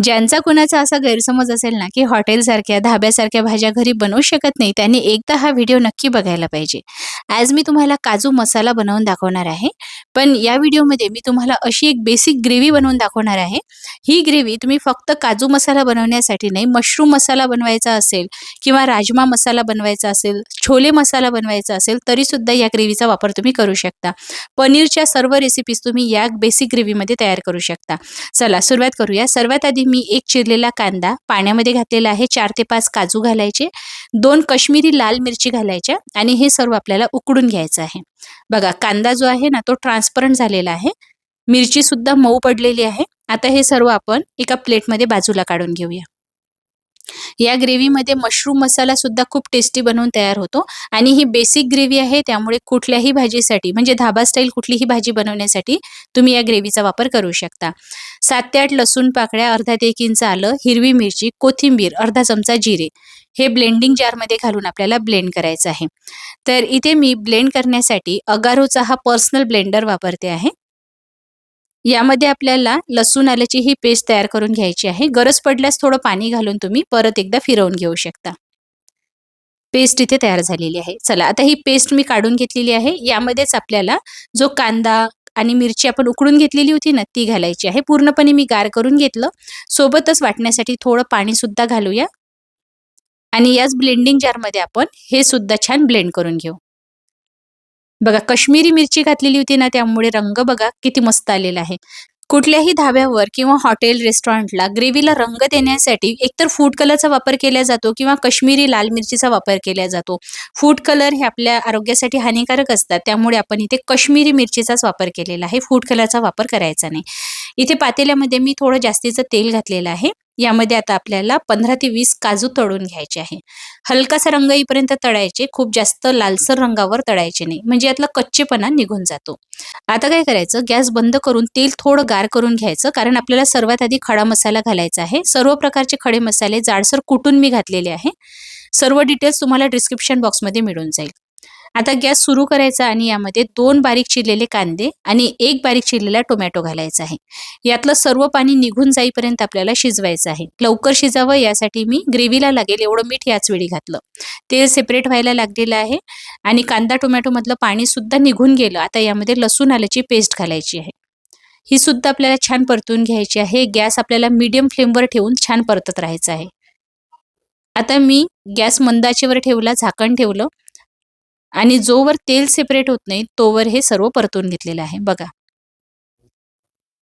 ज्यांचा कुणाचा असा गैरसमज असेल ना, की हॉटेलसारख्या, धाब्यासारख्या भाज्या घरी बनवू शकत नाही, त्यांनी एकदा हा व्हिडिओ नक्की बघायला पाहिजे. आज मी तुम्हाला काजू मसाला बनवून दाखवणार आहे. पण या व्हिडिओमध्ये मी तुम्हाला अशी एक बेसिक ग्रेव्ही बनवून दाखवणार आहे. ही ग्रेव्ही तुम्ही फक्त काजू मसाला बनवण्यासाठी नाही, मशरूम मसाला बनवायचा असेल किंवा राजमा मसाला बनवायचा असेल, छोले मसाला बनवायचा असेल, तरीसुद्धा या ग्रेव्हीचा वापर तुम्ही करू शकता. पनीरच्या सर्व रेसिपीज तुम्ही या बेसिक ग्रेव्हीमध्ये तयार करू शकता. चला सुरुवात करूया. सर्वात आधी मी एक चिरलेला कांदा पाण्यामध्ये घातलेला आहे. 4 ते 5 काजू घालायचे, 2 काश्मीरी लाल मिरची घालायच्या आणि हे सर्व आपल्याला उकडून घ्यायचं आहे. बघा कांदा जो आहे ना तो ट्रान्सपरंट झालेला आहे. मिरची सुद्धा मऊ पडलेली आहे. आता हे सर्व आपण एका प्लेटमध्ये बाजूला काढून घेऊया. या ग्रेव्हीमध्ये मशरूम मसाला सुद्धा खूप टेस्टी बनवून तयार होतो आणि ही बेसिक ग्रेव्ही आहे, त्यामुळे कुठल्याही भाजीसाठी म्हणजे धाबा स्टाईल कुठलीही भाजी बनवण्यासाठी तुम्ही या ग्रेव्हीचा वापर करू शकता. 7 ते 8 लसूण पाकळ्या, अर्धा ते 1 इंच आलं, हिरवी मिरची, कोथिंबीर, अर्धा चमचा जिरे हे ब्लेंडिंग जारमध्ये घालून आपल्याला ब्लेंड करायचं आहे. तर इथे मी ब्लेंड करण्यासाठी अगारोचा हा पर्सनल ब्लेंडर वापरते आहे. यामध्ये आपल्याला लसूण आल्याची ही पेस्ट तयार करून घ्यायची आहे. गरज पडल्यास थोडं पाणी घालून तुम्ही परत एकदा फिरवून घेऊ शकता. पेस्ट इथे तयार झालेली आहे. चला आता ही पेस्ट मी काढून घेतलेली आहे. यामध्येच आपल्याला जो कांदा आणि मिरची आपण उकडून घेतलेली होती ना ती घालायची आहे. पूर्णपणे मी गार करून घेतलं. सोबतच वाटण्यासाठी थोडं पाणी सुद्धा घालूया आणि याच ब्लेंडिंग जारमध्ये आपण हे सुद्धा छान ब्लेंड करून घेऊ. बघा काश्मीरी मिरची घातलेली होती ना त्यामुळे रंग बघा किती मस्त आलेला आहे. कुठल्याही धाब्यावर किंवा हॉटेल रेस्टॉरंटला ग्रेव्हीला रंग देण्यासाठी एकतर फूड कलरचा वापर केला जातो किंवा काश्मीरी लाल मिरचीचा वापर केला जातो. फूड कलर हे आपल्या आरोग्यासाठी हानिकारक असतात, त्यामुळे आपण इथे काश्मीरी मिरचीचाच वापर केलेला आहे. फूड कलरचा वापर करायचा नाही. इथे पातेल्यामध्ये मी थोडं जास्तीचं तेल घातलेलं आहे. यामध्ये आता आपल्याला 15 ते 20 काजू तळून घ्यायचे आहे. हलकासा रंग येईपर्यंत तळायचे, खूप जास्त लालसर रंगावर तळायचे नाही, म्हणजे यातला कच्चेपणा निघून जातो. आता काय करायचं, गॅस बंद करून तेल थोडं गार करून घ्यायचं, कारण आपल्याला सर्वात आधी खडा मसाला घालायचा आहे. सर्व प्रकारचे खडे मसाले जाडसर कुटून मी घातलेले आहे. सर्व डिटेल्स तुम्हाला डिस्क्रिप्शन बॉक्समध्ये मिळून जाईल. आता गॅस सुरू करायचा आणि यामध्ये 2 बारीक चिरलेले कांदे आणि 1 बारीक चिरलेला टोमॅटो घालायचा आहे. यातलं सर्व पाणी निघून जाईपर्यंत आपल्याला शिजवायचं आहे. लवकर शिजावं यासाठी मी ग्रेव्हीला लागेल एवढं मीठ याच वेळी घातलं. तेल सेपरेट व्हायला लागलेलं आहे आणि कांदा टोमॅटोमधलं पाणी सुद्धा निघून गेलं. आता यामध्ये लसूण आल्याची पेस्ट घालायची आहे. ही सुद्धा आपल्याला छान परतून घ्यायची आहे. गॅस आपल्याला मीडियम फ्लेमवर ठेवून छान परतत राहायचं आहे. आता मी गॅस मंद आचेवर ठेवला, झाकण ठेवलं आणि जोवर तेल सेपरेट होत नाही तोवर हे सर्व परतून घेतलेलं आहे. बघा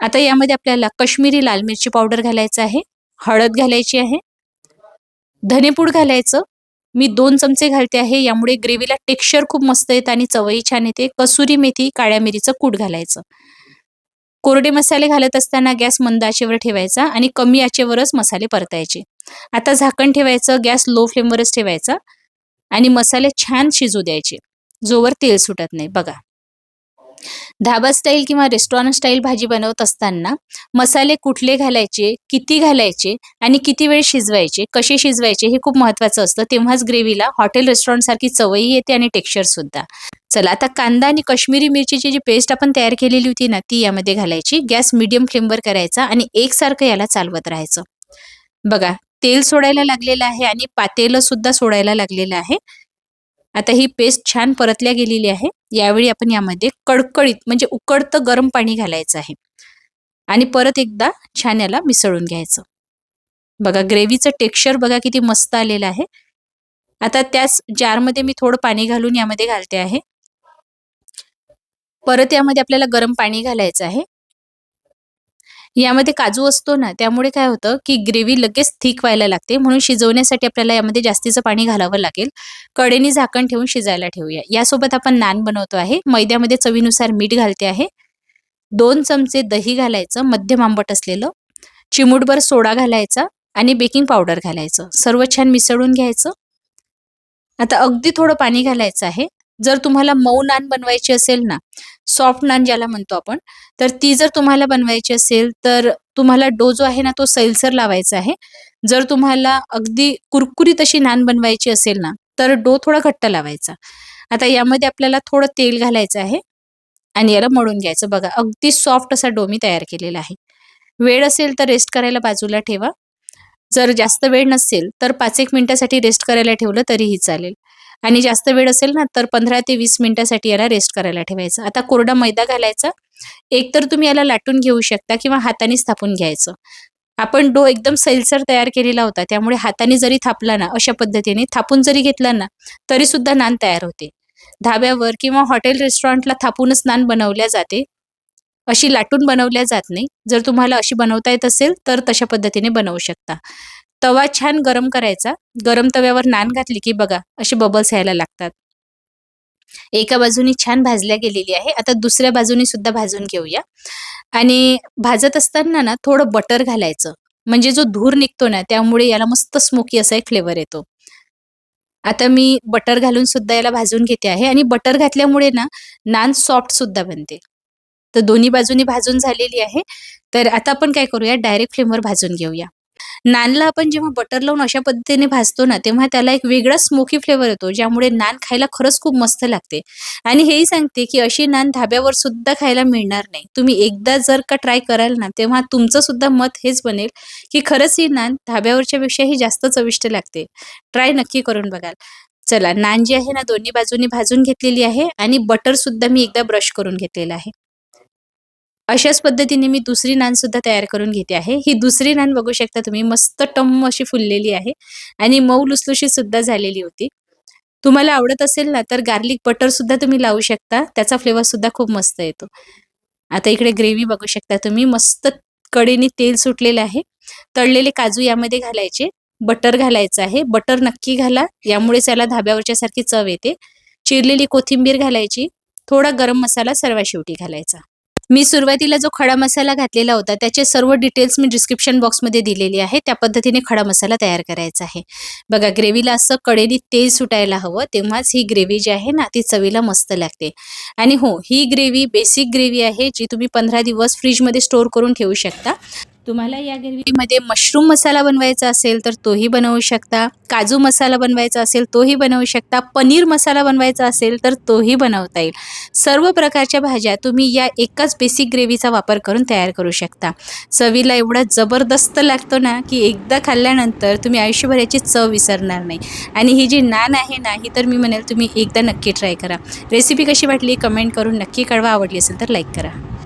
आता यामध्ये आपल्याला काश्मीरी लाल मिरची पावडर घालायचं आहे, हळद घालायची आहे, धनेपूड घालायचं. मी 2 चमचे घालते आहे. यामुळे ग्रेव्हीला टेक्स्चर खूप मस्त येतं आणि चवही छान येते. कसुरी मेथी, काळ्या मिरीचं कूट घालायचं. कोरडे मसाले घालत असताना गॅस मंद आचेवर ठेवायचा आणि कमी आचेवरच मसाले परतायचे. आता झाकण ठेवायचं, गॅस लो फ्लेमवरच ठेवायचा आणि मसाले छान शिजू द्यायचे जोवर तेल सुटत नाही. बघा धाबा स्टाईल किंवा रेस्टॉरंट स्टाईल भाजी बनवत असताना मसाले कुठले घालायचे, किती घालायचे आणि किती वेळ शिजवायचे, कसे शिजवायचे हे खूप महत्त्वाचं असतं. तेव्हाच ग्रेव्हीला हॉटेल रेस्टॉरंट सारखी चवही येते आणि टेक्स्चर सुद्धा. चला आता कांदा आणि काश्मीरी मिरचीची जी पेस्ट आपण तयार केलेली होती ना ती यामध्ये घालायची. गॅस मीडियम फ्लेमवर करायचा आणि एकसारखं याला चालवत राहायचं. बघा तेल सोडायला लागलेलं आहे आणि पातेलं सुद्धा सोडायला लागलेलं आहे. आता ही पेस्ट छान परतल्या गेलेली आहे. यावेळी आपण यामध्ये कडकडीत म्हणजे उकळतं गरम पाणी घालायचं आहे आणि परत एकदा छान याला मिसळून घ्यायचं. बघा ग्रेव्हीचं टेक्स्चर बघा किती मस्त आलेलं आहे. आता त्याच जारमध्ये मी थोडं पाणी घालून यामध्ये घालते आहे. परत यामध्ये आपल्याला गरम पाणी घालायचं आहे. यामध्ये काजू असतो ना त्यामुळे काय होतं की ग्रेव्ही लगेच थिक व्हायला लागते, म्हणून शिजवण्यासाठी आपल्याला यामध्ये जास्तीचं पाणी घालावं लागेल. कडेने झाकण ठेवून शिजायला ठेवूया. यासोबत आपण नान बनवतो आहे. मैद्यामध्ये चवीनुसार मीठ घालते आहे. 2 चमचे दही घालायचं मध्यम आंबट असलेलं, चिमूटभर सोडा घालायचा आणि बेकिंग पावडर घालायचं. सर्व छान मिसळून घ्यायचं. आता अगदी थोडं पाणी घालायचं आहे. जर तुम्हाला मऊ नान बनवायची असेल ना, सॉफ्ट नान ज्याला म्हणतो आपण, तर ती जर तुम्हाला बनवायची असेल तर तुम्हाला डो जो आहे ना तो सैलसर लावायचा आहे. जर तुम्हाला अगदी कुरकुरीत अशी नान बनवायची असेल ना, तर डो थोडा घट्ट लावायचा. आता यामध्ये आपल्याला थोडं तेल घालायचं आहे आणि याला मळून घ्यायचं. बघा अगदी सॉफ्ट असा डो मी तयार केलेला आहे. वेळ असेल तर रेस्ट करायला बाजूला ठेवा. जर जास्त वेळ नसेल तर 5-1 मिनिटासाठी रेस्ट करायला ठेवलं तरीही चालेल. आणि जास्त वेळ असेल ना, तर 15 ते 20 मिनिटासाठी याला रेस्ट करायला ठेवायचं. आता कोरडा मैदा घालायचा. एकतर तुम्ही याला लाटून घेऊ शकता किंवा हातानेच थापून घ्यायचं. आपण डो एकदम सैलसर तयार केलेला होता, त्यामुळे हाताने जरी थापला ना, अशा पद्धतीने थापून जरी घेतला ना, तरीसुद्धा नान तयार होते. धाब्यावर किंवा हॉटेल रेस्टॉरंटला थापूनच नान बनवल्या जाते. अशी लाटून बनवल्या जात नाही. जर तुम्हाला अशी बनवता येत असेल, तर तशा पद्धतीने बनवू शकता. तवा छान गरम करायचा. गरम तव्यावर नान घातली की बघा असे बबल्स यायला लागतात. एका बाजूनी छान भाजल्या गेलेली आहे. आता दुसऱ्या बाजूनी सुद्धा भाजून घेऊया. आणि भाजत असताना ना थोडं बटर घालायचं. म्हणजे जो धूर निघतो ना, त्यामुळे याला मस्त स्मोकी असा एक फ्लेवर येतो. आता मी बटर घालून सुद्धा याला भाजून घेते आहे आणि बटर घातल्यामुळे ना, नान सॉफ्ट सुद्धा बनते. तर दोन्ही बाजूनी भाजून झालेली आहे. तर आता आपण काय करूया, डायरेक्ट फ्लेमवर भाजून घेऊया. नानला आपण जेव्हा बटर लावून अशा पद्धतीने भाजतो ना, तेव्हा त्याला एक वेगळा स्मोकी फ्लेवर येतो, ज्यामुळे नान खायला खरंच खूप मस्त लागते. आणि हेही सांगते, की अशी नान धाब्यावर सुद्धा खायला मिळणार नाही. तुम्ही एकदा जर का ट्राय कराल ना, तेव्हा तुमचं सुद्धा मत हेच बनेल, की खरंच ही नान धाब्यावरच्या पेक्षाही जास्त चविष्ट लागते. ट्राय नक्की करून बघाल. चला, नान जी आहे ना, दोन्ही बाजूनी भाजून घेतलेली आहे आणि बटर सुद्धा मी एकदा ब्रश करून घेतलेलं आहे. अशाच पद्धतीने मी दुसरी नान सुद्धा तयार करून घेते आहे. ही दुसरी नान बघू शकता तुम्ही मस्त टम्म अशी फुललेली आहे आणि मऊ लुसलुशीत सुद्धा झालेली होती. तुम्हाला आवडत असेल ना, तर गार्लिक बटर सुद्धा तुम्ही लावू शकता. त्याचा फ्लेवर सुद्धा खूप मस्त येतो. आता इकडे ग्रेव्ही बघू शकता तुम्ही मस्त कढईने तेल सुटलेलं आहे. तळलेले काजू यामध्ये घालायचे. बटर घालायचं आहे. बटर नक्की घाला. यामुळेच याला धाब्यावरच्या सारखी चव येते. चिरलेली कोथिंबीर घालायची. थोडा गरम मसाला सर्वात शेवटी घालायचा. मी सुरुवातीला जो खडा मसाला घातलेला होता, त्याचे सर्व डिटेल्स मी डिस्क्रिप्शन बॉक्समध्ये दिलेली आहे. त्या पद्धतीने खडा मसाला तयार करायचा आहे. बघा ग्रेव्हीला असं कढईने तेल सुटायला हवं, तेव्हाच ही ग्रेव्ही जी आहे ना, ती चवीला मस्त लागते. आणि हो, ही ग्रेव्ही बेसिक ग्रेव्ही आहे, जी तुम्ही 15 दिवस फ्रिजमध्ये स्टोअर करून ठेवू शकता. तुम्हाला या ग्रेव्हीमध्ये मशरूम मसाला बनवायचा असेल तर तोही बनवू शकता. काजू मसाला बनवायचा असेल तोही बनवू शकता. पनीर मसाला बनवायचा असेल तर तोही बनवता येईल. सर्व प्रकारच्या भाज्या तुम्ही या एकाच बेसिक ग्रेव्हीचा वापर करून तयार करू शकता. चवीला एवढा जबरदस्त लागतो ना, की एकदा खाल्ल्यानंतर तुम्ही आयुष्यभर याची चव विसरणार नाही. आणि ही जी नान आहे ना, ही तर मी म्हणेल तुम्ही एकदा नक्की ट्राय करा. रेसिपी कशी वाटली कमेंट करून नक्की कळवा. आवडली असेल तर लाईक करा.